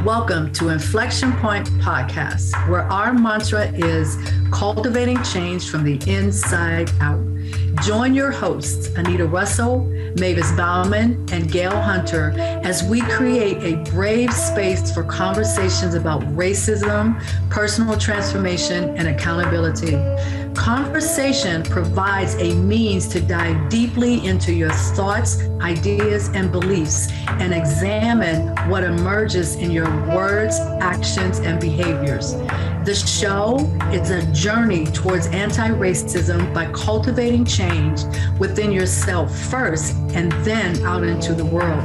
Welcome to Inflection Point Podcast, where our mantra is cultivating change from the inside out. Join your hosts, Anita Russell, Mavis Bauman, and Gail Hunter, as we create a brave space for conversations about racism, personal transformation, and accountability. Conversation provides a means to dive deeply into your thoughts, ideas, and beliefs and examine what emerges in your words, actions, and behaviors. The show is a journey towards anti-racism by cultivating change within yourself first and then out into the world.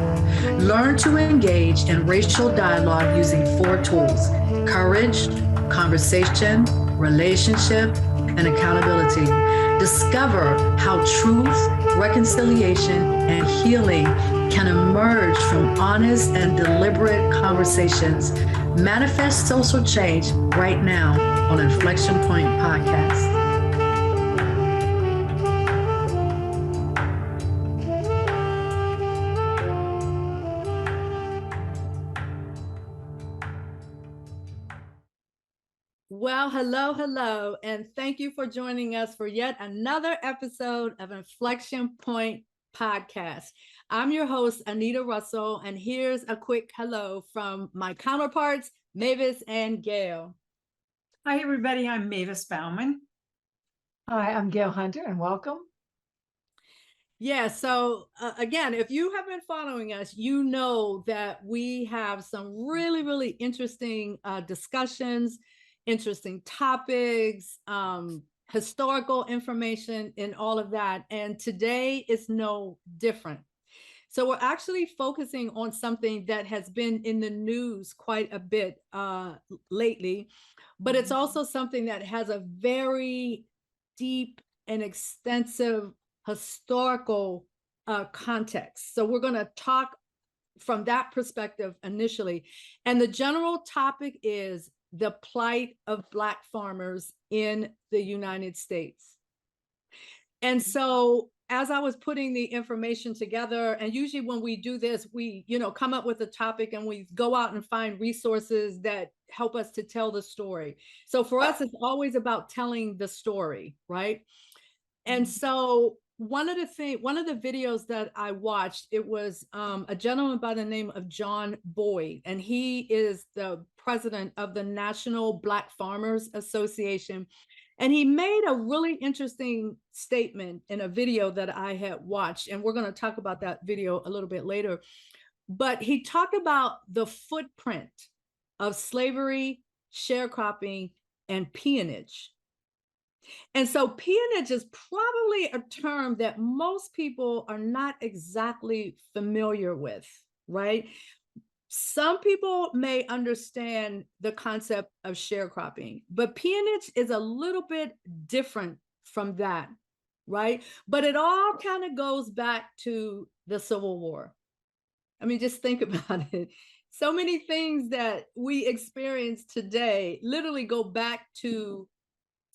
Learn to engage in racial dialogue using 4 tools: courage, conversation, relationship, and accountability. Discover how truth, reconciliation, and healing can emerge from honest and deliberate conversations. Manifest social change right now on Inflection Point Podcast. Well, hello, and thank you for joining us for yet another episode of Inflection Point Podcast. I'm your host, Anita Russell, and here's a quick hello from my counterparts, Mavis and Gail. Hi, everybody. I'm Mavis Bauman. Hi, I'm Gail Hunter, and welcome. Yeah, so again, if you have been following us, you know that we have some really interesting discussions, interesting topics, historical information, and all of that. And today is no different. So we're actually focusing on something that has been in the news quite a bit lately, but it's also something that has a very deep and extensive historical context. So we're going to talk from that perspective initially. And the general topic is the plight of Black farmers in the United States. And so as I was putting the information together, and usually when we do this, we, come up with a topic and we go out and find resources that help us to tell the story. So for us, it's always about telling the story, right? And so one of the videos that I watched, it was a gentleman by the name of John Boyd, and he is the president of the National Black Farmers Association. And he made a really interesting statement in a video that I had watched, and we're going to talk about that video a little bit later. But he talked about the footprint of slavery, sharecropping, and peonage. And so peonage is probably a term that most people are not exactly familiar with, right? Some people may understand the concept of sharecropping, but peonage is a little bit different from that, right? But it all kind of goes back to the Civil War. I mean, just think about it. So many things that we experience today literally go back to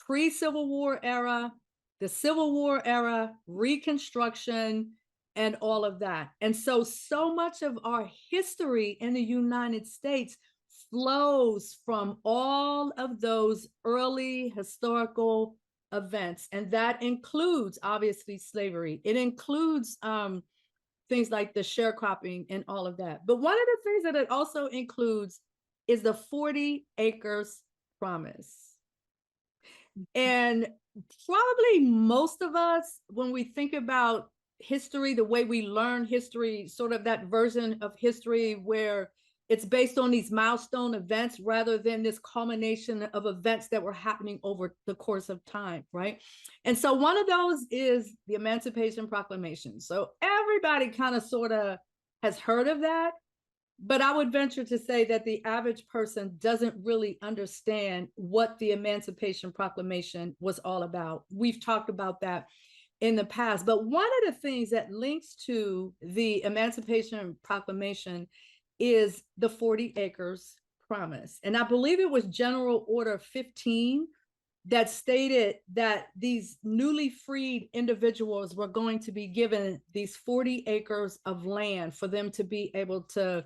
pre-Civil War era, the Civil War era, Reconstruction, and all of that. And so much of our history in the United States flows from all of those early historical events. And that includes, obviously, slavery. It includes things like the sharecropping and all of that. But one of the things that it also includes is the 40 acres promise. And probably most of us, when we think about history, the way we learn history, sort of that version of history where it's based on these milestone events rather than this culmination of events that were happening over the course of time, right? And so one of those is the Emancipation Proclamation. So everybody kind of sort of has heard of that. But I would venture to say that the average person doesn't really understand what the Emancipation Proclamation was all about. We've talked about that in the past. But one of the things that links to the Emancipation Proclamation is the 40 acres promise. And I believe it was General Order 15 that stated that these newly freed individuals were going to be given these 40 acres of land for them to be able to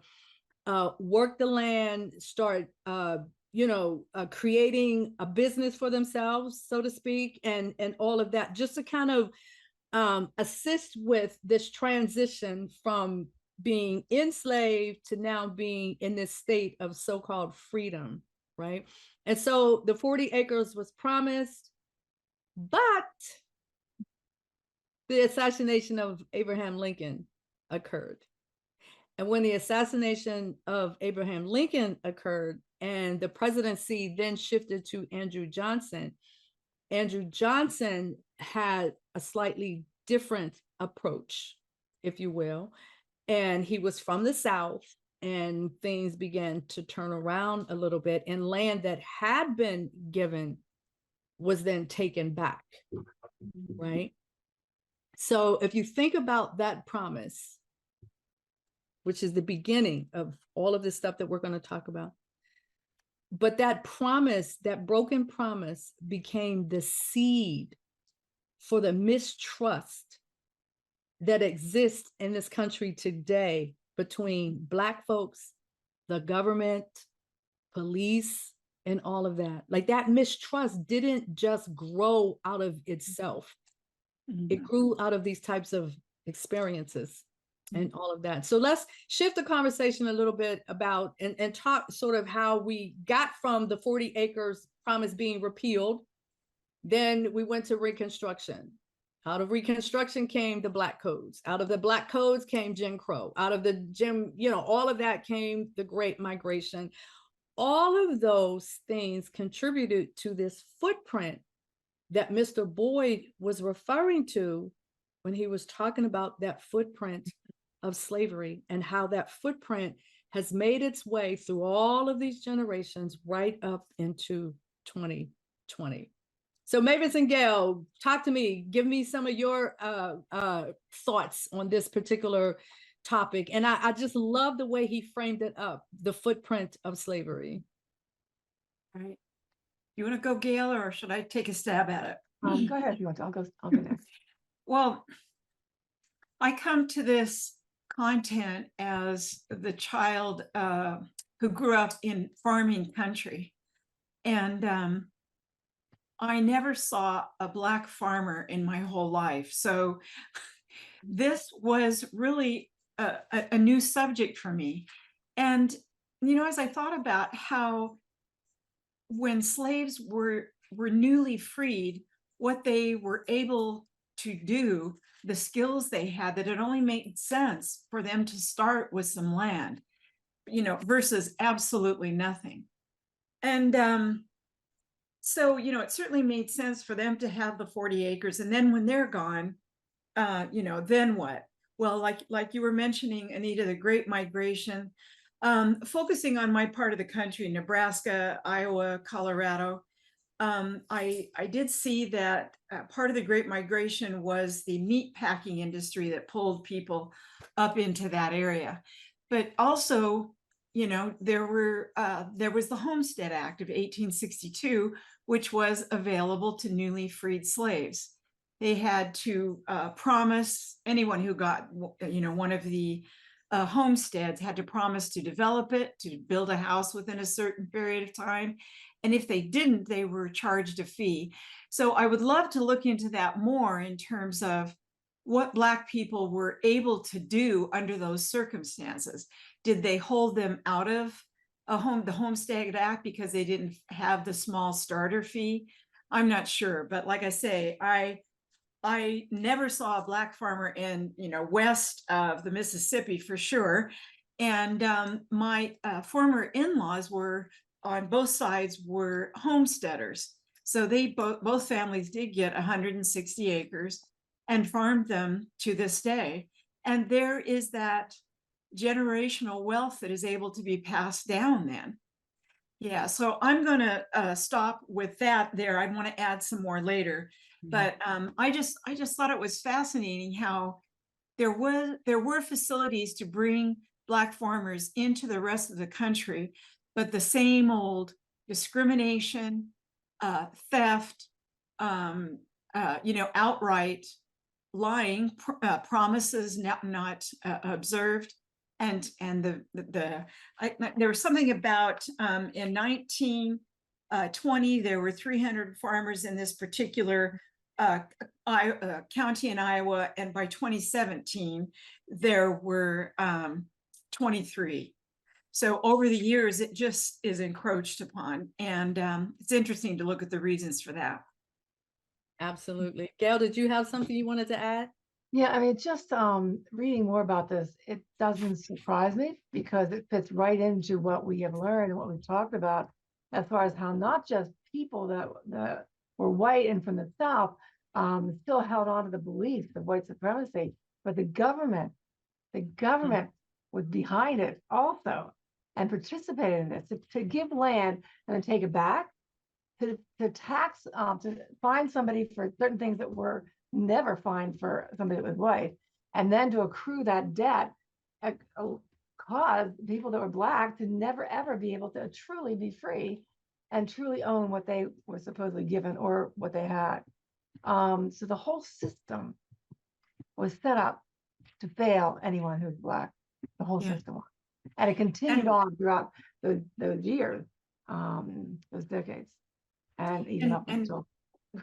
work the land, start, creating a business for themselves, so to speak, and all of that, just to kind of assist with this transition from being enslaved to now being in this state of so-called freedom, right? And so the 40 acres was promised, but the assassination of Abraham Lincoln occurred. And when the assassination of Abraham Lincoln occurred and the presidency then shifted to Andrew Johnson had a slightly different approach, if you will. And he was from the South, and things began to turn around a little bit, and land that had been given was then taken back, right? So if you think about that promise, which is the beginning of all of this stuff that we're going to talk about, but that promise, that broken promise, became the seed for the mistrust that exists in this country today between Black folks, the government, police, and all of that. Like, that mistrust didn't just grow out of itself. It grew out of these types of experiences and all of that. So let's shift the conversation a little bit about and talk sort of how we got from the 40 acres promise being repealed. Then we went to Reconstruction. Out of Reconstruction came the Black Codes. Out of the Black Codes came Jim Crow. Out of the all of that came the Great Migration. All of those things contributed to this footprint that Mr. Boyd was referring to when he was talking about that footprint of slavery, and how that footprint has made its way through all of these generations right up into 2020. So Mavis and Gail, talk to me, give me some of your thoughts on this particular topic. And I just love the way he framed it up, the footprint of slavery. All right. You want to go, Gail, or should I take a stab at it? Go ahead if you want to. I'll go next. Well, I come to this content as the child who grew up in farming country. And I never saw a Black farmer in my whole life. So this was really a new subject for me. And, as I thought about how when slaves were newly freed, what they were able to do, the skills they had, that it only made sense for them to start with some land, versus absolutely nothing. And so, it certainly made sense for them to have the 40 acres. And then when they're gone, then what? Well, like you were mentioning, Anita, the Great Migration, focusing on my part of the country, Nebraska, Iowa, Colorado, I did see that part of the Great Migration was the meat packing industry that pulled people up into that area. But also, there was the Homestead Act of 1862, which was available to newly freed slaves. They had to promise, anyone who got, one of the homesteads had to promise to develop it, to build a house within a certain period of time. And if they didn't, they were charged a fee. So I would love to look into that more in terms of what Black people were able to do under those circumstances. Did they hold them out of the Homestead Act because they didn't have the small starter fee? I'm not sure, but like I say, I never saw a Black farmer in, west of the Mississippi for sure. And my former in-laws were, on both sides, were homesteaders. So they both families did get 160 acres and farmed them to this day. And there is that generational wealth that is able to be passed down then. Yeah, so I'm going to stop with that there. I want to add some more later. But I just thought it was fascinating how there were facilities to bring Black farmers into the rest of the country, but the same old discrimination, theft, outright lying, promises not observed, and there was something about in 1920 there were 300 farmers in this particular county in Iowa, and by 2017 there were 23. So over the years, it just is encroached upon, and it's interesting to look at the reasons for that. Absolutely. Gail, did you have something you wanted to add? Yeah, I mean, just reading more about this, it doesn't surprise me because it fits right into what we have learned and what we've talked about as far as how not just people that were white and from the South still held on to the beliefs of white supremacy, but the government was behind it also and participated in this to give land and then take it back, to tax, to fine somebody for certain things that were never fined for somebody that was white, and then to accrue that debt caused people that were Black to never ever be able to truly be free and truly own what they were supposedly given or what they had. So the whole system was set up to fail anyone who's Black. The whole system was. And it continued on throughout those years, those decades, and even up until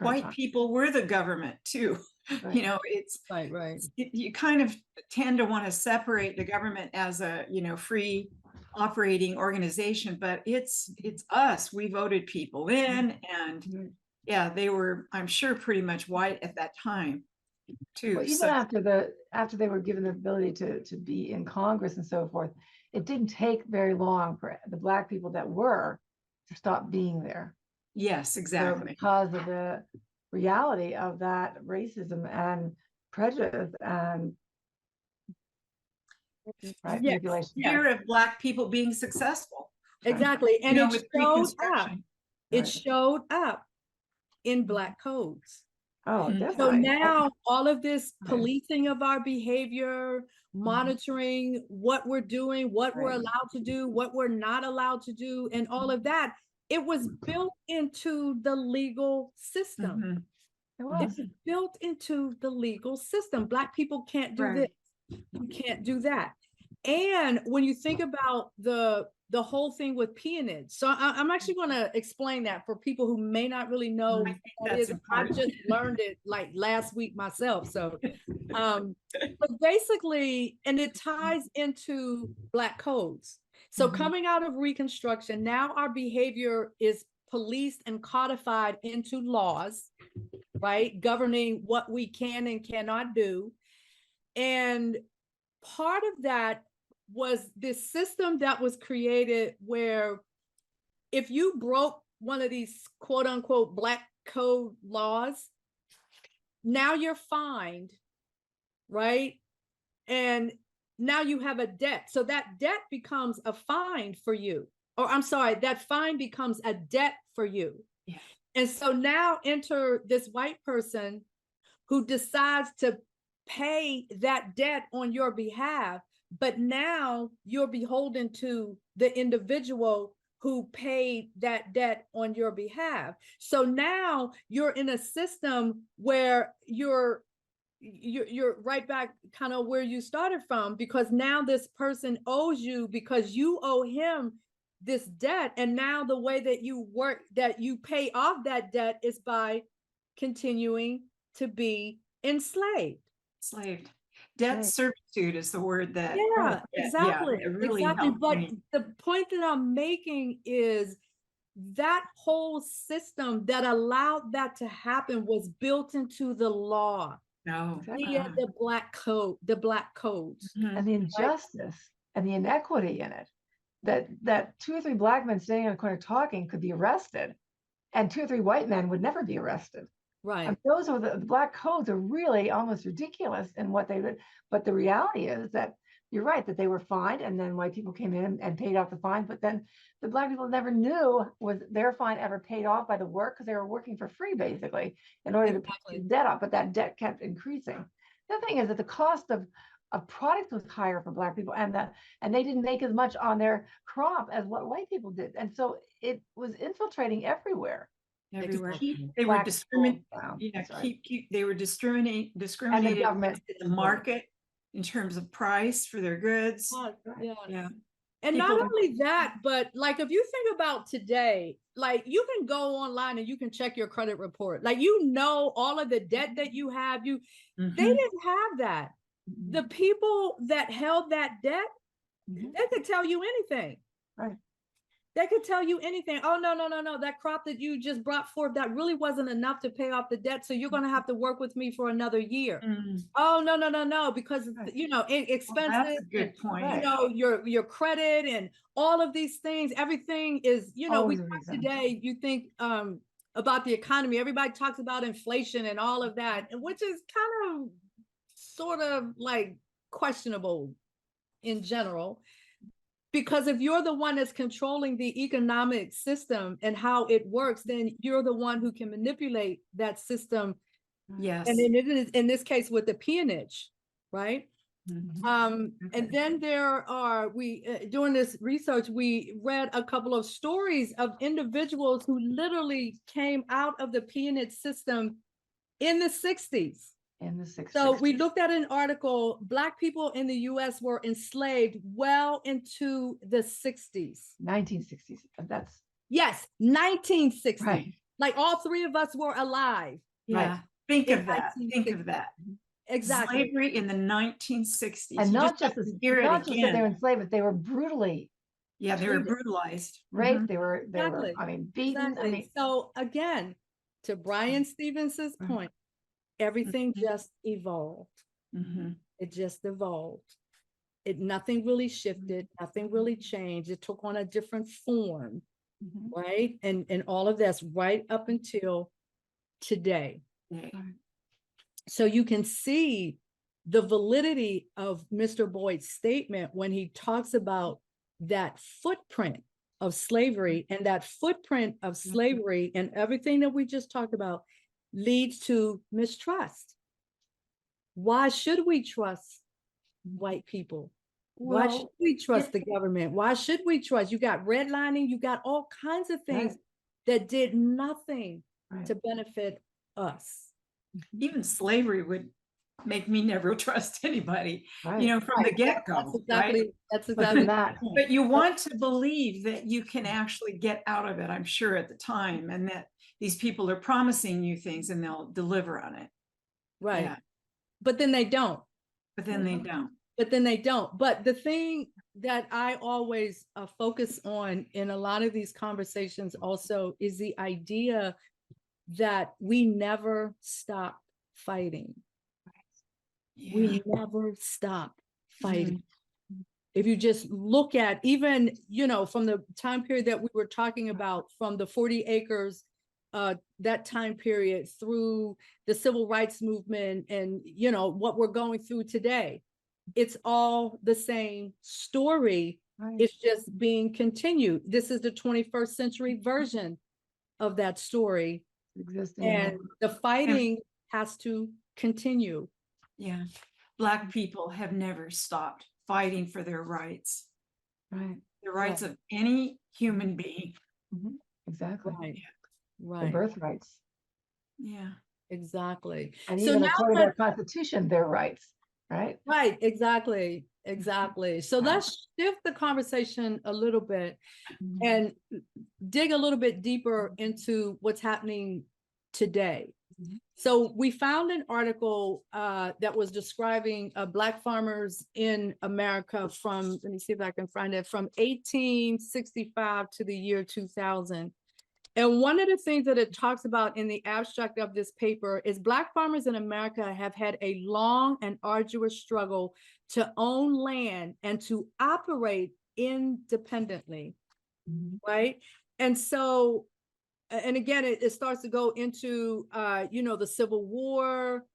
white people were the government too. Right. You know, it's right. You kind of tend to want to separate the government as a, you know, free operating organization, but it's us. We voted people in, and yeah, they were, I'm sure, pretty much white at that time too. Well, even after they were given the ability to be in Congress and so forth, it didn't take very long for the Black people that were to stop being there. Yes, exactly. So because of the reality of that racism and prejudice and manipulation. Fear of Black people being successful. Exactly. And it showed up. It Right. showed up in Black codes. Oh, Mhm. So definitely. now all of this Right. policing of our behavior, monitoring what we're doing, what we're Right. allowed to do, what we're not allowed to do, and all of that, it was built into the legal system. Mhm. It It was. was built into the legal system. Black people can't do Right. this. You can't do that. And when you think about the whole thing with peonage, so I'm actually going to explain that for people who may not really know what it is. I just learned it like last week myself. So, but basically, and it ties into Black codes. So coming out of Reconstruction, now our behavior is policed and codified into laws, right? Governing what we can and cannot do. And part of that was this system that was created where if you broke one of these quote unquote Black code laws, now you're fined, right? And now you have a debt. So that debt becomes a fine for you. Or I'm sorry, that fine becomes a debt for you. Yeah. And so now enter this white person who decides to pay that debt on your behalf, but now you're beholden to the individual who paid that debt on your behalf. So now you're in a system where you're right back kind of where you started from, because now this person owes you because you owe him this debt. And now the way that you work, that you pay off that debt is by continuing to be enslaved. Debt servitude is the word that exactly. really exactly. But me. The point that I'm making is that whole system that allowed that to happen was built into the law. No. Via the Black codes. And the injustice and the inequity in it, that 2 or 3 Black men standing on a corner talking could be arrested, and 2 or 3 white men would never be arrested. Right. And those are the Black codes are really almost ridiculous in what they did. But the reality is that you're right, that they were fined, and then white people came in and paid off the fine. But then the Black people never knew was their fine ever paid off by the work, because they were working for free basically in order to pay the debt off. But that debt kept increasing. The other thing is that the cost of products was higher for Black people, and they didn't make as much on their crop as what white people did, and so it was infiltrating everywhere. Everywhere. They were discriminating. They were discriminated and the government in the market. in terms of price for their goods. Yeah. Yeah. And not People- only that, but like if you think about today, like you can go online and you can check your credit report. Like all of the debt that you have, they Mhm. didn't have that. Mhm. The people that held that debt, Mhm. they could tell you anything. Right. They could tell you anything. Oh, no. That crop that you just brought forth, that really wasn't enough to pay off the debt. So you're going to have to work with me for another year. Mm. Oh, no, because, Right. expenses. Well, that's a good point. Right. Your credit and all of these things, everything is, we Always a talk reason. today, you think about the economy, everybody talks about inflation and all of that, which is kind of sort of like questionable in general. Because if you're the one that's controlling the economic system and how it works, then you're the one who can manipulate that system. Yes. And in this case with the peonage, right? Mhm. And then during this research, we read a couple of stories of individuals who literally came out of the peonage system in the 60s. In the 60s. So we looked at an article, Black people in the US were enslaved well into the 60s. 1960s. That's Yes, 1960. right. Like all three of us were alive. Yeah. Right. Think In of that. Think of 1960. that. Exactly. Slavery in the 1960s. And You not have just to hear it that they were again. enslaved, but they were brutally Yeah, they were treated, brutalized. raped. Mhm. They were, Exactly. I mean, beaten. Exactly. I mean, So again, to Brian Stevens's Right. point, everything Mhm. just evolved. Mhm. It just evolved. Nothing really shifted, nothing really changed. It took on a different form, mhm. right? And all of that's right up until today. Yeah. So you can see the validity of Mr. Boyd's statement when he talks about that footprint of slavery, and that footprint of slavery and everything that we just talked about leads to mistrust. Why should we trust white people? Why should Well, we trust the government? Why should we trust? You got redlining, you got all kinds of things Right. that did nothing Right. to benefit us. even slavery would make me never trust anybody, Right. you know, from the Right. get-go, right? That's But exactly. then that, But you want to believe that you can actually get out of it, I'm sure, at the time, and that these people are promising you things and they'll deliver on it. Right. Yeah. But then they don't. But then they don't. But the thing that I always focus on in a lot of these conversations also is the idea that we never stop fighting. Yeah. We never stop fighting. If you just look at even, from the time period that we were talking about, from the 40 acres, that time period through the civil rights movement and, what we're going through today, it's all the same story. right. It's just being continued. This is the 21st century version of that story. Existing. And the fighting has to continue. Yeah. Black people have never stopped fighting for their rights, Right. the rights of any human being. Mhm. Exactly. Right. The Right. birthrights. Yeah. Exactly. And So even now according to our Constitution, their rights. Right. right, exactly. So let's shift the conversation a little bit and dig a little bit deeper into what's happening today. So we found an article that was describing Black farmers in America from, let me see if I can find it, from 1865 to the year 2000. And one of the things that it talks about in the abstract of this paper is Black farmers in America have had a long and arduous struggle to own land and to operate independently, right? And so, and again, it starts to go into, the Civil War,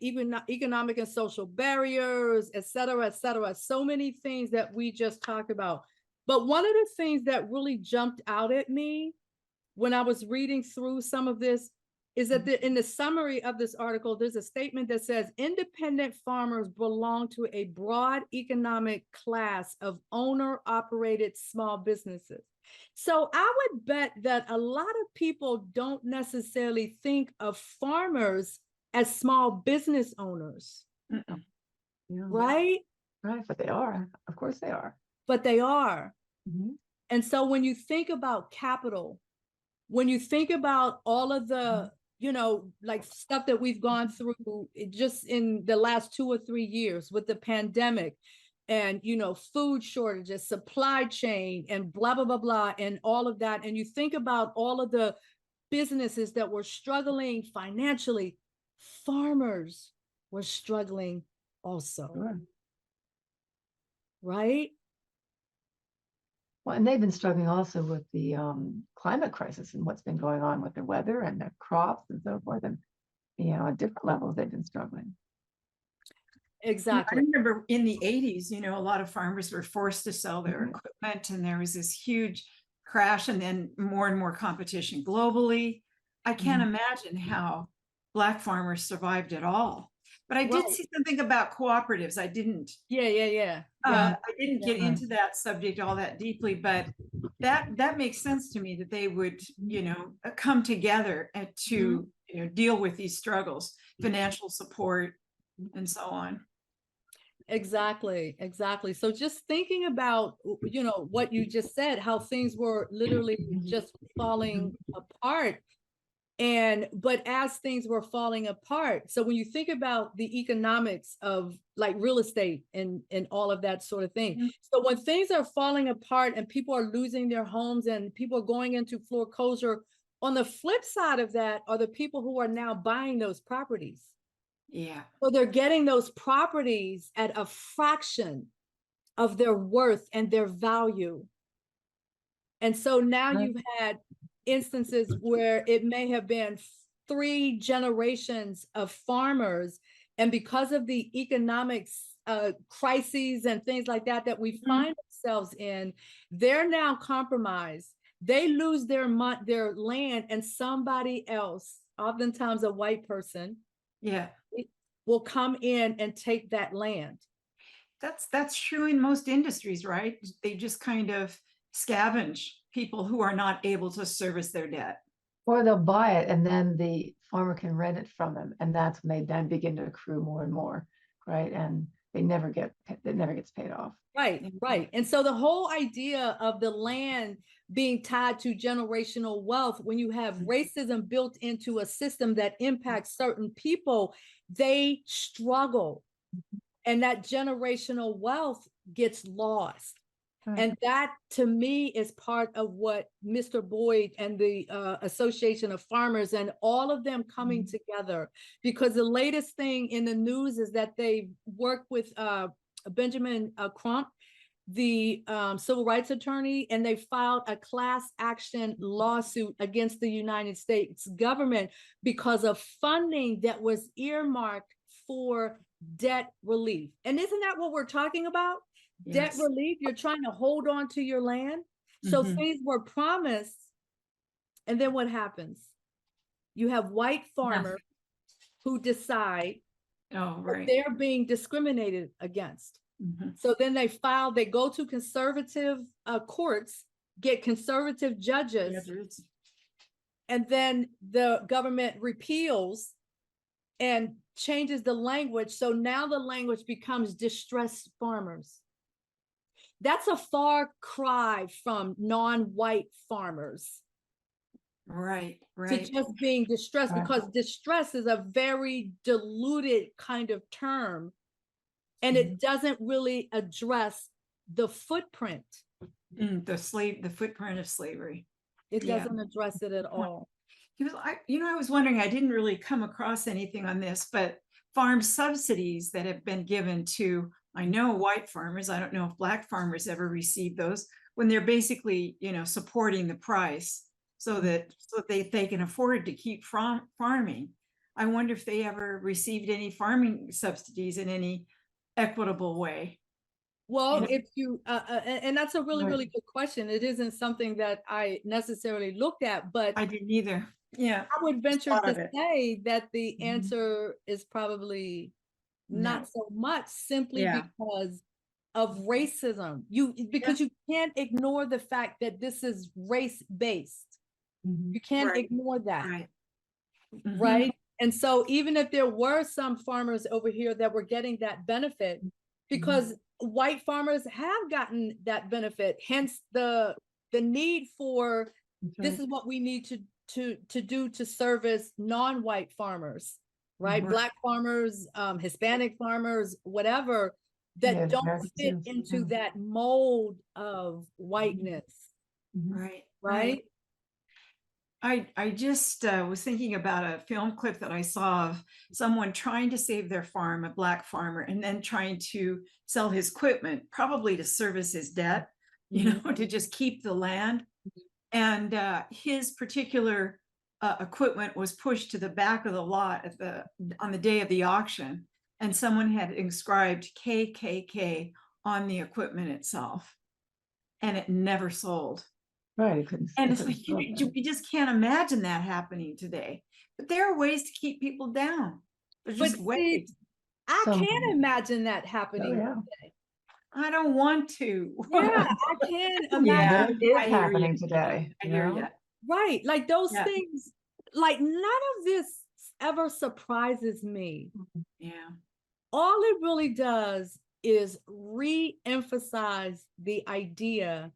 even economic and social barriers, et cetera, so many things that we just talked about. But one of the things that really jumped out at me when I was reading through some of this is that in the summary of this article, there's a statement that says independent farmers belong to a broad economic class of owner-operated small businesses. So I would bet that a lot of people don't necessarily think of farmers as small business owners. Yeah. right? Right, but they are. Of course they are. But they are. Mhm. And so when you think about capital, when you think about all of the, like stuff that we've gone through just in the last 2 or 3 years with the pandemic and, food shortages, supply chain and blah, blah, blah, blah, and all of that. And you think about all of the businesses that were struggling financially, farmers were struggling also, Sure. right? Well, and they've been struggling also with the climate crisis and what's been going on with the weather and the crops and so forth. And, at different levels, they've been struggling. I Exactly. remember in the 80s, a lot of farmers were forced to sell their equipment, and there was this huge crash, and then more and more competition globally. I can't imagine how Black farmers survived at all. But I did Right. see something about cooperatives. I didn't. Yeah. I didn't get Yeah. into that subject all that deeply, but that makes sense to me that they would, come together and to, deal with these struggles, financial support, and so on. Exactly. So just thinking about, what you just said, how things were literally just falling apart. But as things were falling apart, so when you think about the economics of like real estate and all of that sort of thing, so when things are falling apart and people are losing their homes and people are going into foreclosure, on the flip side of that are the people who are now buying those properties. Yeah. So they're getting those properties at a fraction of their worth and their value. And so now Right. you've had instances where it may have been 3 generations of farmers, and because of the economics crises and things like that that we find ourselves in, they're now compromised. They lose their land, and somebody else, oftentimes a white person, will come in and take that land. That's true in most industries, right? They just kind of scavenge people who are not able to service their debt. Or they'll buy it and then the farmer can rent it from them. And that's when they then begin to accrue more and more, right? And it never gets paid off. Right. And so the whole idea of the land being tied to generational wealth, when you have racism built into a system that impacts certain people, they struggle. And that generational wealth gets lost. And that, to me, is part of what Mr. Boyd and the Association of Farmers and all of them coming together, because the latest thing in the news is that they worked with Benjamin Crump, the civil rights attorney, and they filed a class action lawsuit against the United States government because of funding that was earmarked for debt relief. And isn't that what we're talking about? Debt relief. You're trying to hold on to your land. So things were promised. And then what happens? You have white farmers who decide that they're being discriminated against. So then they go to conservative courts, get conservative judges, and then the government repeals and changes the language. So now the language becomes distressed farmers. That's a far cry from non-white farmers. Right. To just being distressed, because distress is a very diluted kind of term, and it doesn't really address the footprint. The footprint of slavery. It doesn't address it at all. Because I was wondering, I didn't really come across anything on this, but farm subsidies that have been given to, I know, white farmers, I don't know if Black farmers ever received those, when they're basically, supporting the price so that they can afford to keep farming. I wonder if they ever received any farming subsidies in any equitable way. Well, if you, and that's a really, really good question. It isn't something that I necessarily looked at, but I didn't either. Yeah. I would venture to say that the answer is probably not so much, simply because of racism. Because you can't ignore the fact that this is race-based. You can't ignore that. Right? And so even if there were some farmers over here that were getting that benefit, because white farmers have gotten that benefit, hence the need for this is what we need to do to service non-white farmers, right? Right. Black farmers, Hispanic farmers, whatever, that don't fit into that mold of whiteness, Right. right? I just was thinking about a film clip that I saw of someone trying to save their farm, a Black farmer, and then trying to sell his equipment, probably to service his debt, you know, to just keep the land. And his particular equipment was pushed to the back of the lot on the day of the auction, and someone had inscribed KKK on the equipment itself, and it never sold. Right. And it's like, we just can't imagine that happening today. But there are ways to keep people down. There's just ways. I can't imagine that happening today. I don't want to. Yeah, I can't imagine. Yeah, it is happening today. I hear you. Right. Like those things, like none of this ever surprises me. Yeah. All it really does is re-emphasize the idea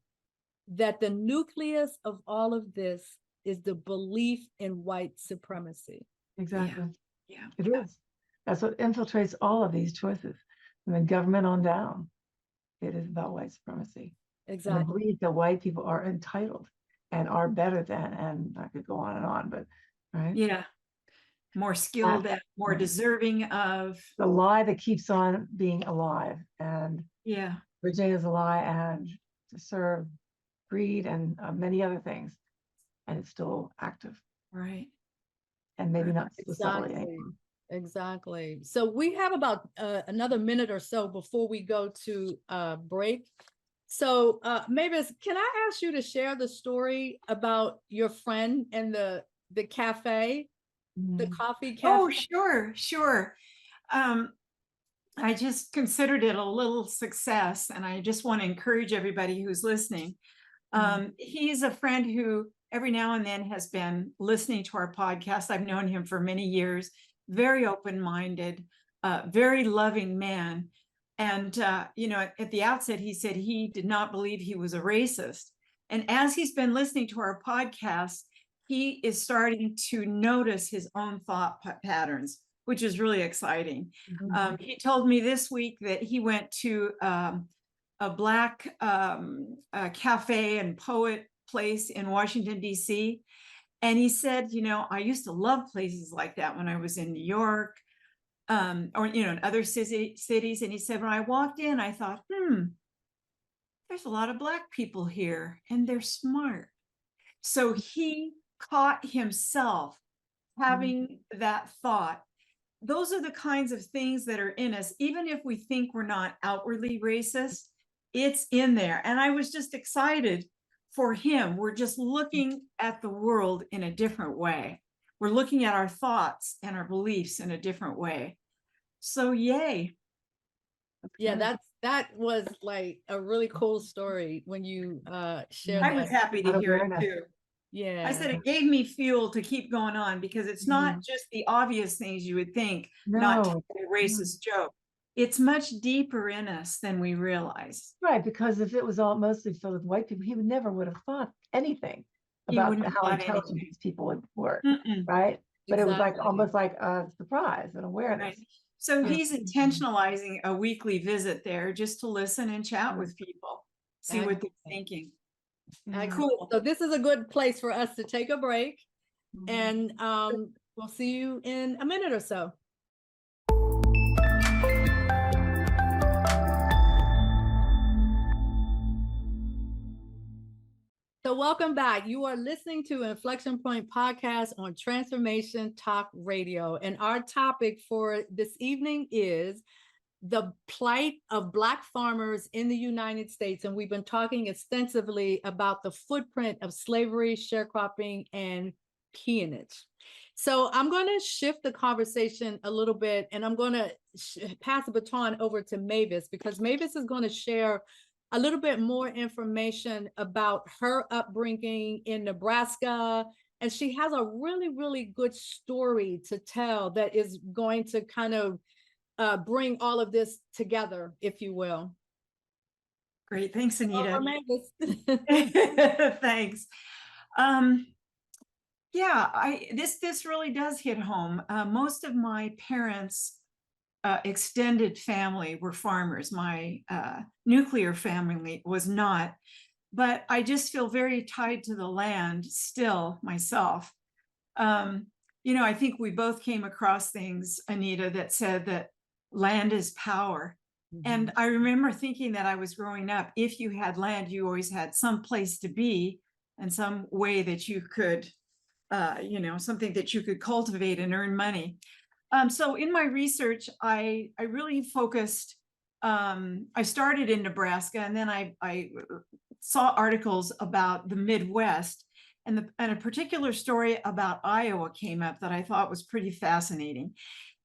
that the nucleus of all of this is the belief in white supremacy. Exactly. Yeah. It is. That's what infiltrates all of these choices. From the government on down. It is about white supremacy. Exactly. And the belief that white people are entitled and are better than, and I could go on, but right? Yeah. More skilled at, more deserving of. The lie that keeps on being alive. And yeah, Virginia's a lie, and to serve greed and many other things. And it's still active. Right. And maybe not super Exactly. subtly. Exactly. So we have about another minute or so before we go to break. So Mavis, can I ask you to share the story about your friend and the cafe, the coffee cafe? Oh, sure. I just considered it a little success, and I just want to encourage everybody who's listening. He's a friend who every now and then has been listening to our podcast. I've known him for many years. Very open-minded, very loving man. And, you know, at the outset, he said he did not believe he was a racist. And as he's been listening to our podcast, he is starting to notice his own thought patterns, which is really exciting. He told me this week that he went to a Black cafe and poet place in Washington, D.C., and he said, you know, I used to love places like that when I was in New York, or, you know, in other cities. And he said, when I walked in, I thought, there's a lot of Black people here and they're smart. So he caught himself having that thought. Those are the kinds of things that are in us. Even if we think we're not outwardly racist, it's in there. And I was just excited for him. We're just looking at the world in a different way. We're looking at our thoughts and our beliefs in a different way. So yay. Yeah, that was like a really cool story when you shared that. I was happy to hear it too. Yeah. I said it gave me fuel to keep going on, because it's not just the obvious things you would think, not a racist joke. It's much deeper in us than we realize. Right, because if it was all mostly filled with white people, he would have thought anything about how intelligent these people were, right? But it was like almost like a surprise and awareness. Right. So he's intentionalizing a weekly visit there just to listen and chat with people, see what they're thinking. Cool. So this is a good place for us to take a break, and we'll see you in a minute or so. So welcome back. You are listening to Inflection Point podcast on Transformation Talk Radio. And our topic for this evening is the plight of Black farmers in the United States. And we've been talking extensively about the footprint of slavery, sharecropping, and peonage. So I'm going to shift the conversation a little bit, and I'm going to pass the baton over to Mavis, because Mavis is going to share a little bit more information about her upbringing in Nebraska And she has a really, really good story to tell that is going to kind of bring all of this together, if you will. Great. Thanks, Anita. Mavis. Thanks. Yeah, this really does hit home. Most of my parents' extended family were farmers. My nuclear family was not, but I just feel very tied to the land still myself. I think we both came across things, Anita, that said that land is power. And I remember thinking that I was growing up, if you had land, you always had some place to be and some way that you could, something that you could cultivate and earn money. So in my research, I really focused, I started in Nebraska, and then I saw articles about the Midwest, and a particular story about Iowa came up that I thought was pretty fascinating.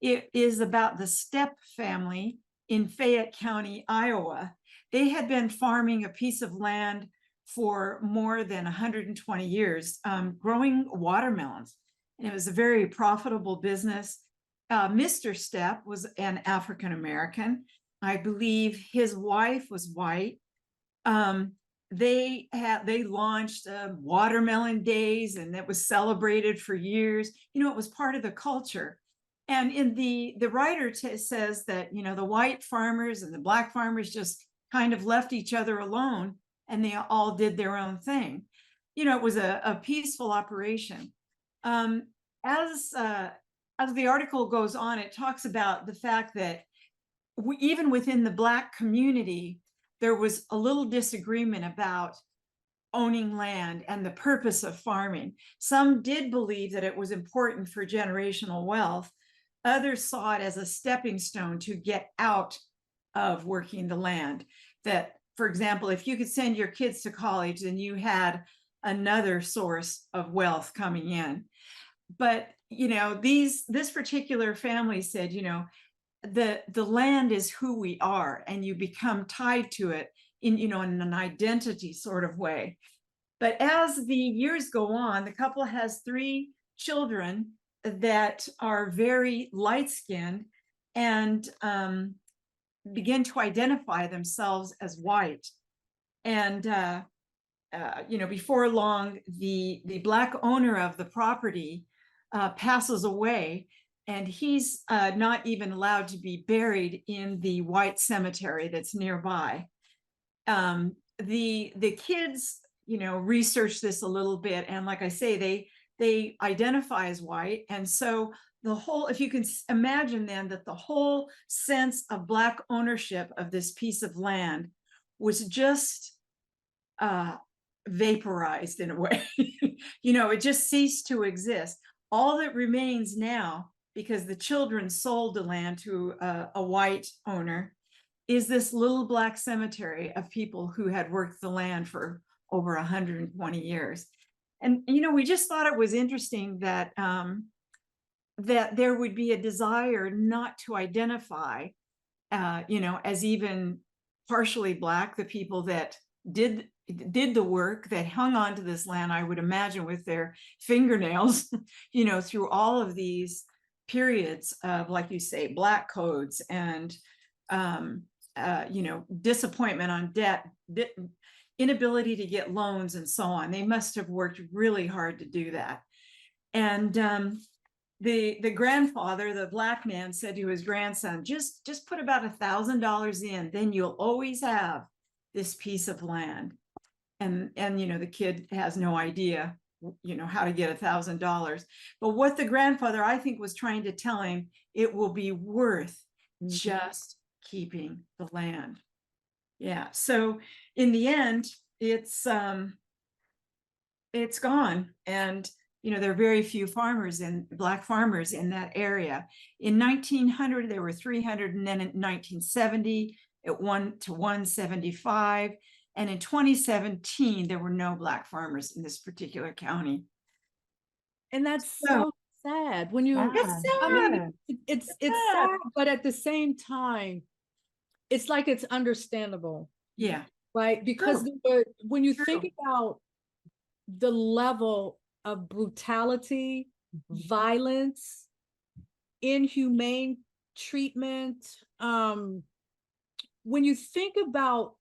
It is about the Steppe family in Fayette County, Iowa. They had been farming a piece of land for more than 120 years, growing watermelons. And it was a very profitable business. Mr. Steppe was an African-American. I believe his wife was white. They launched watermelon days, and it was celebrated for years. It was part of the culture. And in the writer says that, the white farmers and the black farmers just kind of left each other alone, and they all did their own thing. It was a peaceful operation. As the article goes on, it talks about the fact that even within the Black community, there was a little disagreement about owning land and the purpose of farming. Some did believe that it was important for generational wealth. Others saw it as a stepping stone to get out of working the land. That, for example, if you could send your kids to college, then you had another source of wealth coming in. But this particular family said, the land is who we are, and you become tied to it in an identity sort of way. But as the years go on, the couple has 3 children that are very light-skinned and begin to identify themselves as white. And before long, the Black owner of the property passes away, and he's not even allowed to be buried in the white cemetery that's nearby. The kids, research this a little bit, and like I say, they identify as white, and so the whole, if you can imagine then that the whole sense of Black ownership of this piece of land was just vaporized in a way. It just ceased to exist. All that remains now, because the children sold the land to a white owner, is this little Black cemetery of people who had worked the land for over 120 years. And, we just thought it was interesting that that there would be a desire not to identify, as even partially Black, the people that did the work, that hung on to this land, I would imagine, with their fingernails, through all of these periods of, like you say, Black codes and, disappointment on debt, inability to get loans, and so on. They must have worked really hard to do that. And the grandfather, the Black man, said to his grandson, just put about $1,000 in, then you'll always have this piece of land. And the kid has no idea, how to get $1,000. But what the grandfather, I think, was trying to tell him, it will be worth just keeping the land. Yeah. So in the end, it's gone. And there are very few Black farmers in that area. In 1900, there were 300, and then in 1970, it went to 175. And in 2017, there were no Black farmers in this particular county. And that's so sad when you, it's sad, but at the same time, it's like it's understandable. Yeah. Right. Because when you think about the level of brutality, violence, inhumane treatment. When you think about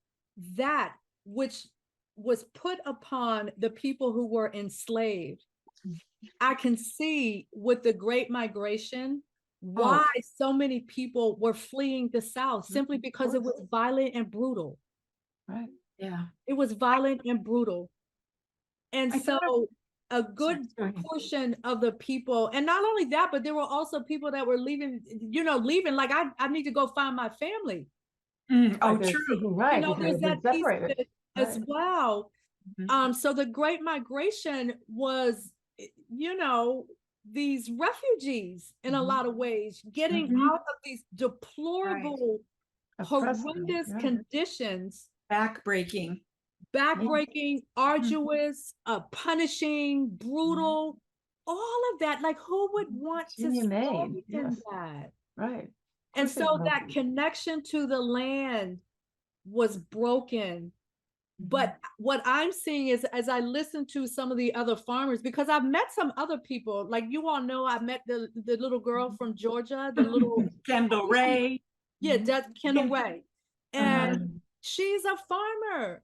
that, which was put upon the people who were enslaved, I can see with the Great Migration why so many people were fleeing the South, simply because it was violent and brutal. Right. Yeah. It was violent and brutal. And I so thought a good Sorry. portion of the people, and not only that, but there were also people that were leaving, leaving, like, I need to go find my family. Oh, Like they're true. seeking right, because There's they've been that piece of separated. it as Right. well. Mhm. So the Great Migration was, these refugees in a lot of ways, getting Mhm. out of these deplorable, Oppressive, horrendous yeah. conditions, Backbreaking. backbreaking, arduous, punishing, brutal, all of that. Like, who would want to stay Inhumane, in yes. that? Right. Of And course they so broke that it. connection to the land was broken. But what I'm seeing is, as I listen to some of the other farmers, because I've met some other people, like you all know, I met the little girl from Georgia, the little, Kendall Ray. yeah, that's Kendall Ray. And Um, she's a farmer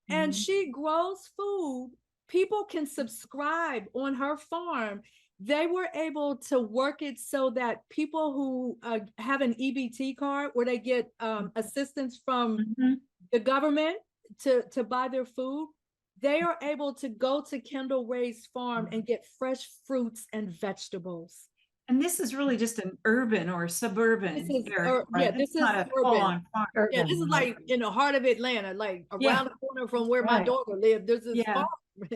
and she grows food. People can subscribe on her farm. They were able to work it so that people who have an EBT card, where they get assistance from Mhm. the government to buy their food, they are able to go to Kendall Ray's farm and get fresh fruits and vegetables. And this is really just an urban or suburban This is, area, right? this is Not a urban. full-on farm. Yeah, this is urban, like in the heart of Atlanta, like Yeah. around the corner from where my Right. daughter lived. There's this Yeah. farm, and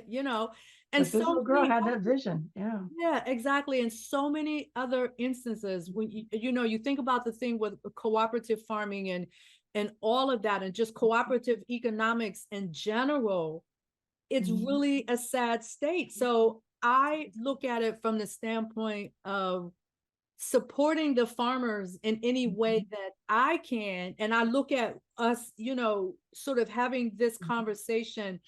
But this so little girl many had that vision, yeah. yeah, exactly. And so many other instances when you think about the thing with cooperative farming and all of that, and just cooperative economics in general, it's really a sad state. So I look at it from the standpoint of supporting the farmers in any way that I can. And I look at us, sort of having this conversation,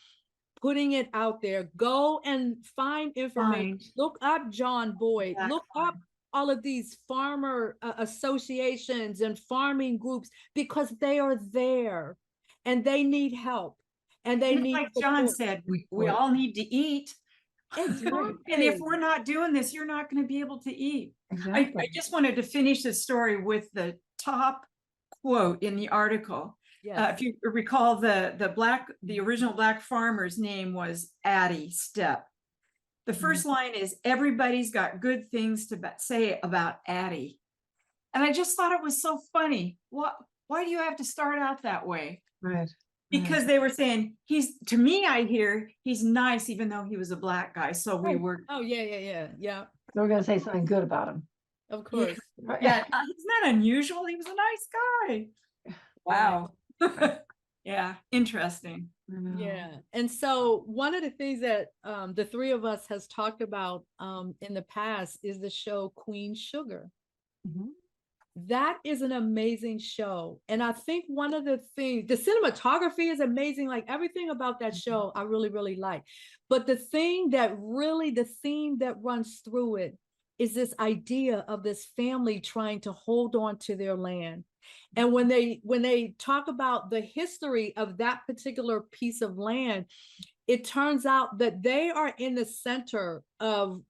putting it out there. Go and find information. Look up John Boyd. Exactly. Look up all of these farmer associations and farming groups, because they are there and they need help and they And need like John support. said, we all need to eat. Exactly. And if we're not doing this, you're not going to be able to eat. Exactly. I just wanted to finish the story with the top quote in the article. Yes. If you recall, the original black farmer's name was Addie Stepp. The first line is, "Everybody's got good things to say about Addie." And I just thought it was so funny. Why do you have to start out that way? Right. Because they were saying, to me, I hear he's nice, even though he was a black guy. So we were. Oh, yeah. So we're gonna say something good about him. Of course. Right. Yeah, it's not unusual. He was a nice guy. Wow. Yeah, interesting. Yeah. And so one of the things that the three of us has talked about in the past is the show Queen Sugar. That is an amazing show. And I think one of the things, the cinematography is amazing. Like, everything about that show, I really, really like. But the theme that runs through it is this idea of this family trying to hold on to their land. And when they talk about the history of that particular piece of land, it turns out that they are in the center of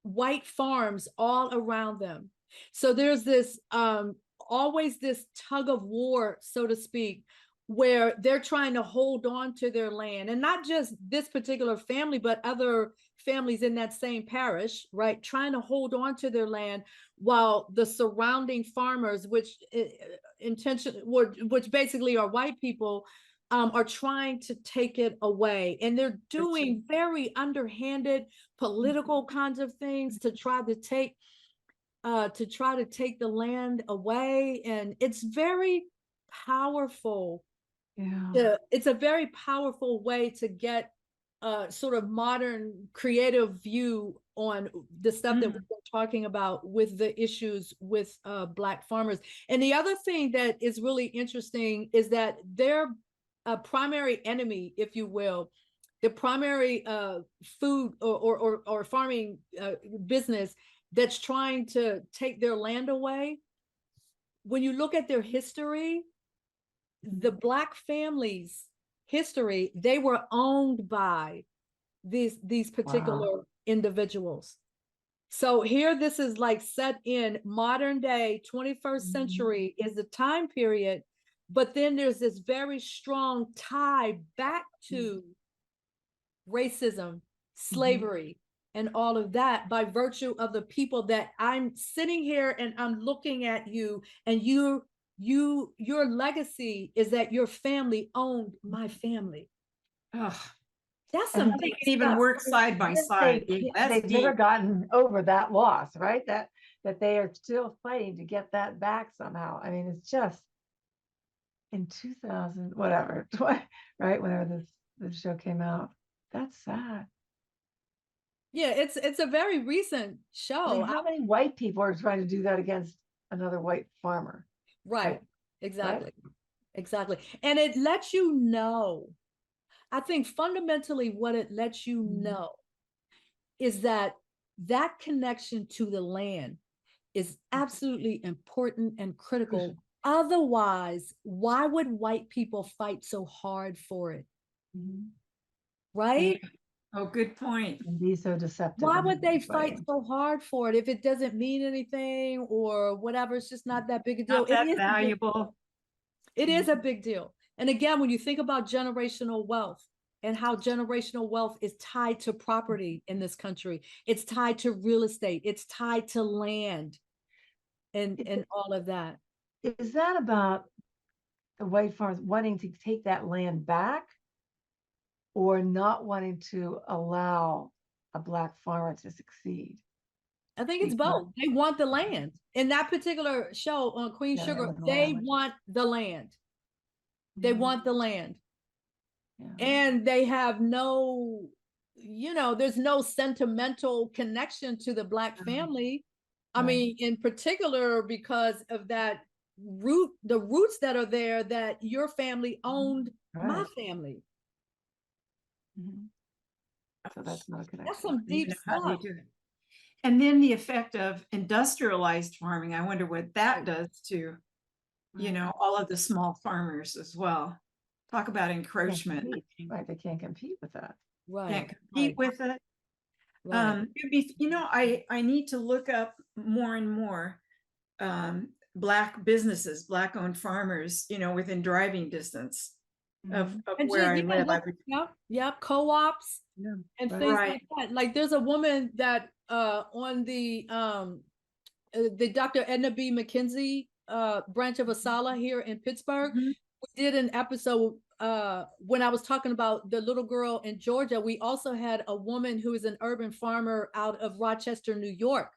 white farms all around them. So there's this always this tug of war, so to speak, where they're trying to hold on to their land, and not just this particular family, but other families in that same parish, right? Trying to hold on to their land while the surrounding farmers, which basically are white people, are trying to take it away. And they're doing very underhanded political kinds of things to try to take the land away. And it's very powerful. Yeah. It's a very powerful way to get sort of modern creative view on the stuff that we've been talking about with the issues with Black farmers. And the other thing that is really interesting is that their primary enemy, if you will, the primary food or farming business that's trying to take their land away, when you look at their history, the Black families' history, they were owned by these particular individuals. So here, this is like set in modern day 21st century is the time period, but then there's this very strong tie back to racism, slavery, and all of that by virtue of the people that I'm sitting here and I'm looking at you, and your legacy is that your family owned my family. Ugh. That's And some They deep can even stuff. work side by side. That's They've never deep. gotten over that loss, right? That they are still fighting to get that back somehow. I mean, it's just in 2000, whatever, right? Whenever this show came out. That's sad. Yeah, it's a very recent I mean, show. how many white people are trying to do that against another white farmer? Right. Exactly. Exactly. And it lets you know, I think fundamentally what it lets you know is that connection to the land is absolutely important and critical. Otherwise, why would white people fight so hard for it? Right? Yeah. Oh, good point. And be so deceptive. Why in would they this fight way. so hard for it if it doesn't mean anything or whatever? It's just not that big a deal. Not that It is valuable. It is a big deal. And again, when you think about generational wealth and how generational wealth is tied to property in this country, it's tied to real estate, it's tied to land and all of that. Is that about the white farmers wanting to take that land back, or not wanting to allow a Black farmer to succeed? I think it's both. They want the land. In that particular show on Queen Yeah, Sugar, the they land. want the land. They want the land. Yeah. And they have no, there's no sentimental connection to the Black family. I mean, in particular, because of the roots that are there, that your family owned my family. So that's not a connection. That's some deep How they stuff. do it. And then the effect of industrialized farming, I wonder what that does to, all of the small farmers as well. Talk about encroachment. Right, they can't compete with that. Right. Can't compete with it. Right. I need to look up more and more Black businesses, Black owned farmers, within driving distance of where I live. Yep, co-ops and things Right. like that. Like there's a woman that on the Dr. Edna B. McKenzie branch of Asala here in Pittsburgh. We did an episode when I was talking about the little girl in Georgia. We also had a woman who is an urban farmer out of Rochester, New York,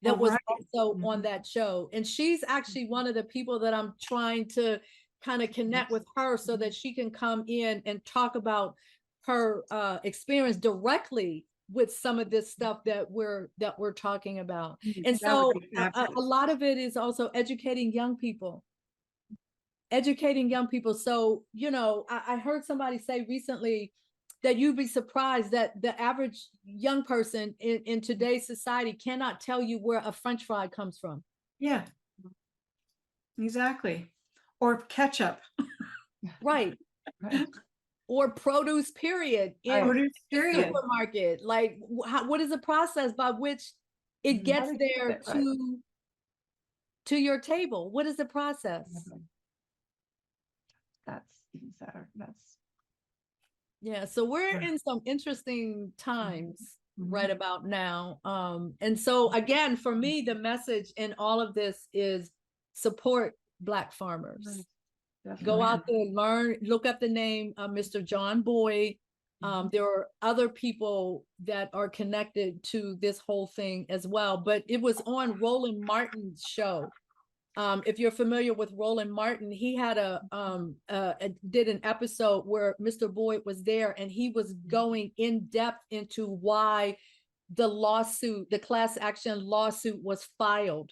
that was also on that show. And she's actually one of the people that I'm trying to kind of connect with her so that she can come in and talk about her experience directly with some of this stuff that we're talking about. And so a lot of it is also educating young people. So, I heard somebody say recently that you'd be surprised that the average young person in today's society cannot tell you where a French fry comes from. Yeah, exactly. Or ketchup. Right. Or produce period in the supermarket. Like what is the process by which it gets there to your table? What is the process? That's even sadder. Yeah, so we're in some interesting times right about now. And so again, for me, the message in all of this is support Black farmers. Go out there, learn, look up the name Mr. John Boyd. There are other people that are connected to this whole thing as well, but it was on Roland Martin's show. If you're familiar with Roland Martin, he had did an episode where Mr. Boyd was there, and he was going in depth into why the class action lawsuit was filed.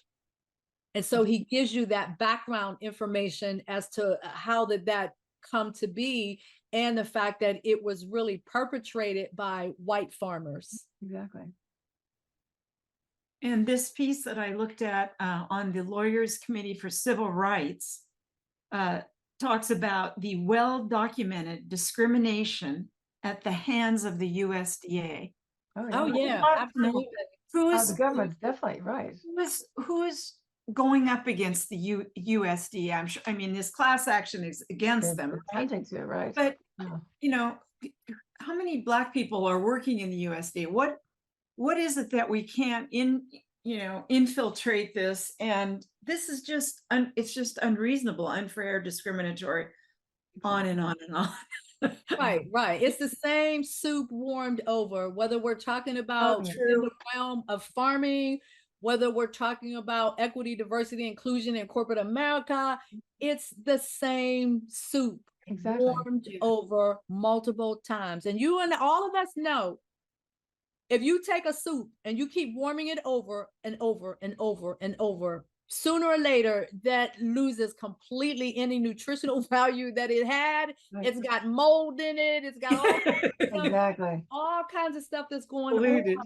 And so he gives you that background information as to how that come to be, and the fact that it was really perpetrated by white farmers. Exactly. And this piece that I looked at on the Lawyers Committee for Civil Rights talks about the well-documented discrimination at the hands of the USDA. Oh yeah, absolutely. The government's definitely right. Who is going up against the USDA? I'm sure. I mean, this class action is against them, right? Attempting to, right? But Yeah. you know, how many Black people are working in the USDA? What is it that we can't infiltrate this? And this is just it's just unreasonable, unfair, discriminatory, on and on and on. Right. It's the same soup warmed over, whether we're talking about in the realm of farming, whether we're talking about equity, diversity, inclusion in corporate America. It's the same soup warmed over multiple times. And you and all of us know, if you take a soup and you keep warming it over and over and over and over, sooner or later that loses completely any nutritional value that it had. Right. It's got mold in it. It's got all kinds of stuff that's going on.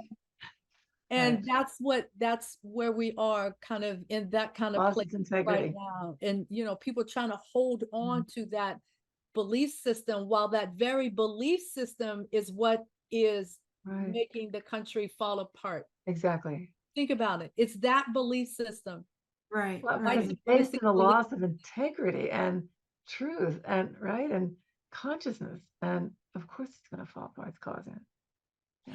And that's where we are, kind of in that kind of place right now. And people trying to hold on to that belief system, while that very belief system is what is making the country fall apart. Exactly. Think about it. It's that belief system. Right. It's based in the loss of integrity and truth and consciousness. And of course it's going to fall apart. It's causing it.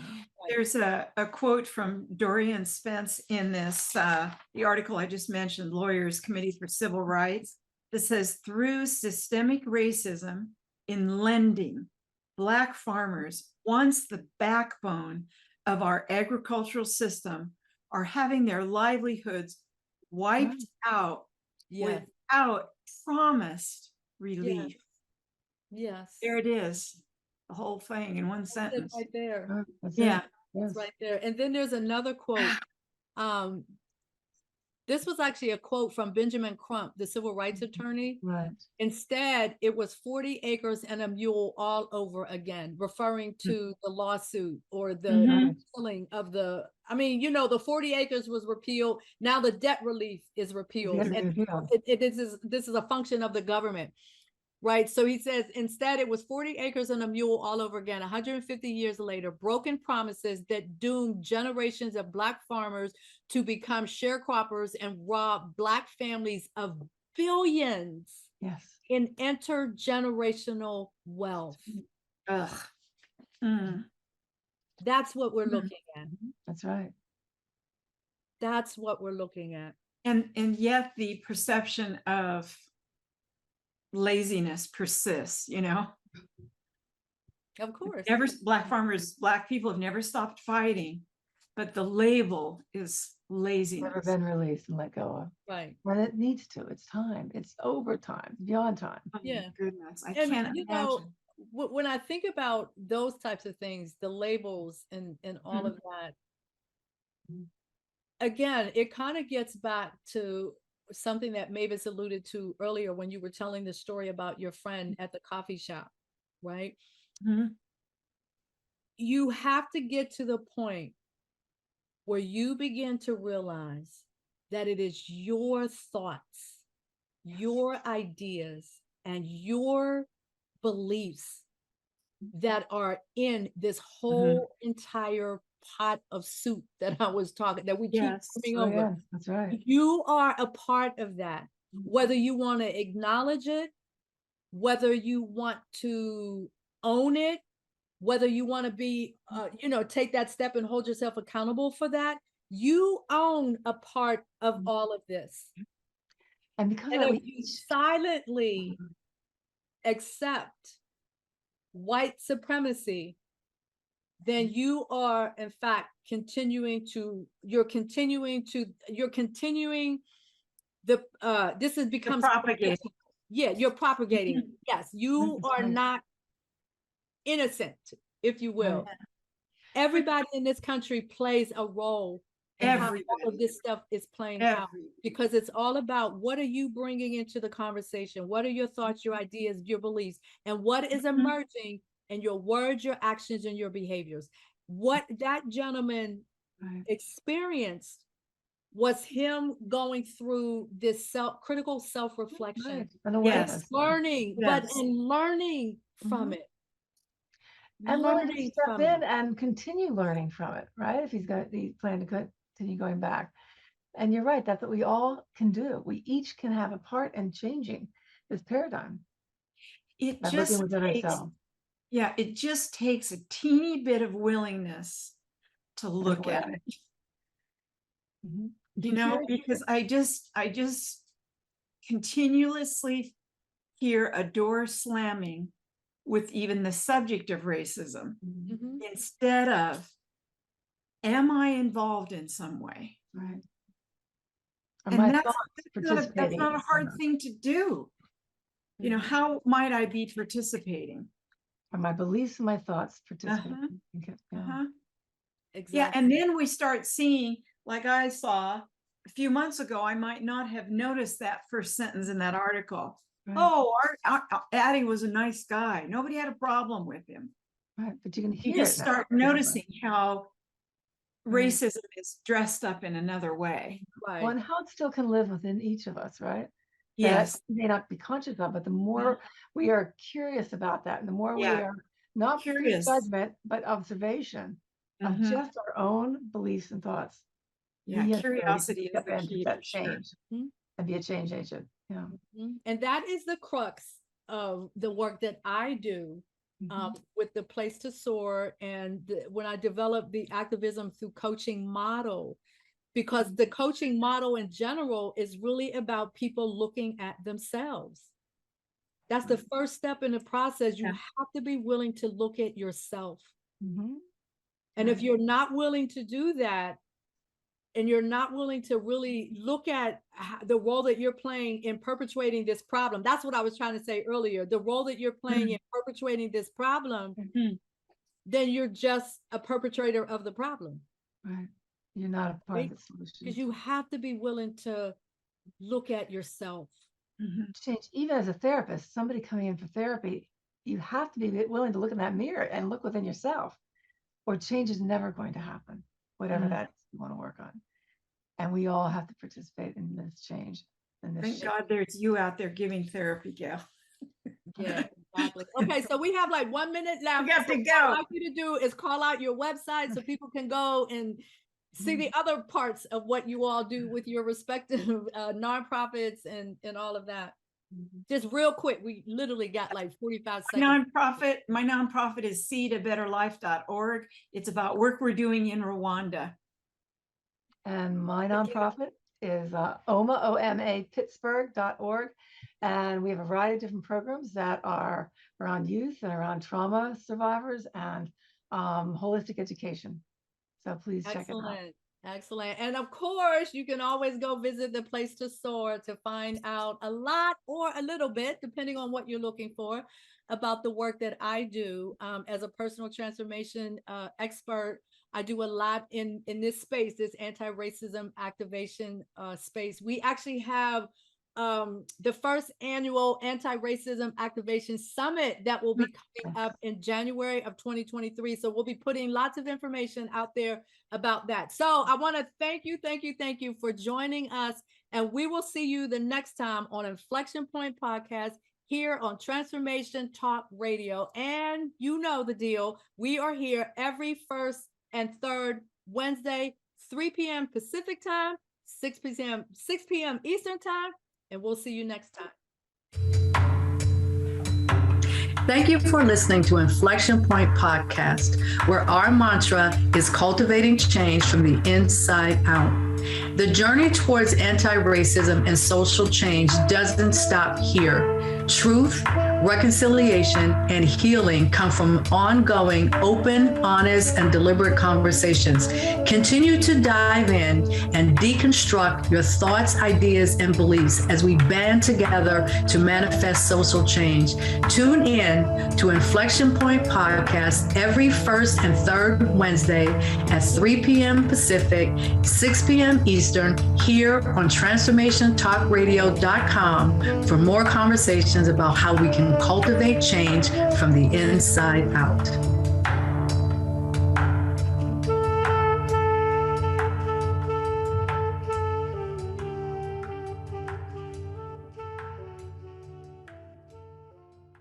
There's a quote from Dorian Spence in this, the article I just mentioned, Lawyers Committee for Civil Rights, that says, through systemic racism in lending, Black farmers, once the backbone of our agricultural system, are having their livelihoods wiped out without promised relief. Yes. There it is. The whole thing in one sentence. Right there. It's right there. And then there's another quote. This was actually a quote from Benjamin Crump, the civil rights attorney. Right. Instead, it was 40 acres and a mule all over again, referring to the lawsuit or the killing of the, the 40 acres was repealed. Now the debt relief is repealed. And this is a function of the government. Right. So he says, instead, it was 40 acres and a mule all over again, 150 years later, broken promises that doomed generations of Black farmers to become sharecroppers and rob Black families of billions in intergenerational wealth. That's what we're looking at. That's right. That's what we're looking at. And yet the perception of laziness persists, Of course. Black people have never stopped fighting, but the label is laziness. Never been released and let go of. Right. When it needs to. It's time. It's overtime, beyond time. Oh, yeah. Goodness. I can't imagine. When I think about those types of things, the labels and all of that, again, it kind of gets back to something that Mavis alluded to earlier when you were telling the story about your friend at the coffee shop, right? You have to get to the point where you begin to realize that it is your thoughts, your ideas, and your beliefs that are in this whole entire pot of soup that I was talking, that we keep coming over. Yes, that's right. You are a part of that, whether you want to acknowledge it, whether you want to own it, whether you want to be, take that step and hold yourself accountable for that. You own a part of all of this. And because if you silently accept white supremacy, then you are in fact continuing this has become propagating. You're propagating. Yes, you are not innocent, if you will. Everybody in this country plays a role and how all of Everybody. this stuff is playing out, Every- because it's all about what are you bringing into the conversation? What are your thoughts, your ideas, your beliefs, and what is Mhm. emerging in your words, your actions, and your behaviors? What that gentleman Right. experienced was him going through this critical self-reflection, Right. And Yes. awareness. learning, but Yes. in learning from Mhm. it. And willing to Learning step from in it. and continue learning from it, right? If he's planning to continue going back. And you're right, that's what we all can do. We each can have a part in changing this paradigm It by looking just within takes, ourselves. yeah, it just takes a teeny bit of willingness to and look at awareness. it, Mhm. you know, because I just continuously hear a door slamming with even the subject of racism Mhm. instead of, am I involved in some way? Right. Are And my that's thoughts that's participating not a in hard somehow? thing to do. You know, Mhm. how might I be participating? Are my beliefs and my thoughts participating? Okay, yeah. Uh-huh. Yeah, Exactly. and then we start seeing, like I saw a few months ago, I might not have noticed that first sentence in that article. Right. Oh, Addie was a nice guy. Nobody had a problem with him. Right. But you can You hear just it now. start noticing how Right. racism is dressed up in another way. Right. Well, and how it still can live within each of us, right? Yes. That we may not be conscious of, but the more we are curious about that, and the more we Yeah. are not Curious. judgment, but observation of Mhm. just our own beliefs and thoughts. Yeah, we have the ability to curiosity is step the in to key set for sure. change Mhm. and be a change agent. Yeah. Mhm. And that is the crux of the work that I do with the Place to Soar, and when I developed the activism through coaching model, because the coaching model in general is really about people looking at themselves. That's the first step in the process. You Yeah. have to be willing to look at yourself. Mhm. And if Right. you're not willing to do that, and you're not willing to really look at the role that you're playing in perpetuating this problem, that's what I was trying to say earlier, the role that you're playing in perpetuating this problem, Mhm. then you're just a perpetrator of the problem. Right. You're not a part of the solution. Because you have to be willing to look at yourself. Mhm. Change, even as a therapist, somebody coming in for therapy, you have to be willing to look in that mirror and look within yourself, or change is never going to happen, whatever Mm. that is you want to work on. And we all have to participate in this change. And this Thank God there's you out there giving therapy, Gail. Yeah, exactly. Okay, so we have like 1 minute left. We have to So what go. I'd like you to do is call out your website so people can go and see the other parts of what you all do with your respective nonprofits and all of that. Just real quick, we literally got like 45 seconds. My nonprofit is seedabetterlife.org. It's about work we're doing in Rwanda. And my nonprofit is OMA, Pittsburgh.org. And we have a variety of different programs that are around youth and around trauma survivors and holistic education. So please check it out. Excellent. Excellent. And of course, you can always go visit the Place to Soar to find out a lot or a little bit, depending on what you're looking for, about the work that I do as a personal transformation expert. I do a lot in this space, this anti-racism activation space. We actually have the first annual anti-racism activation summit that will be coming up in January of 2023. So we'll be putting lots of information out there about that. So I want to thank you for joining us, and we will see you the next time on Inflection Point Podcast here on Transformation Talk Radio. And you know the deal. We are here every first and third Wednesday, 3 p.m. Pacific time, 6 p.m. Eastern time, and we'll see you next time. Thank you for listening to Inflection Point Podcast, where our mantra is cultivating change from the inside out. The journey towards anti-racism and social change doesn't stop here. Truth, reconciliation, and healing come from ongoing, open, honest, and deliberate conversations. Continue to dive in and deconstruct your thoughts, ideas, and beliefs as we band together to manifest social change. Tune in to Inflection Point Podcast every first and third Wednesday at 3 p.m. Pacific, 6 p.m. Eastern, here on TransformationTalkRadio.com for more conversations about how we can cultivate change from the inside out.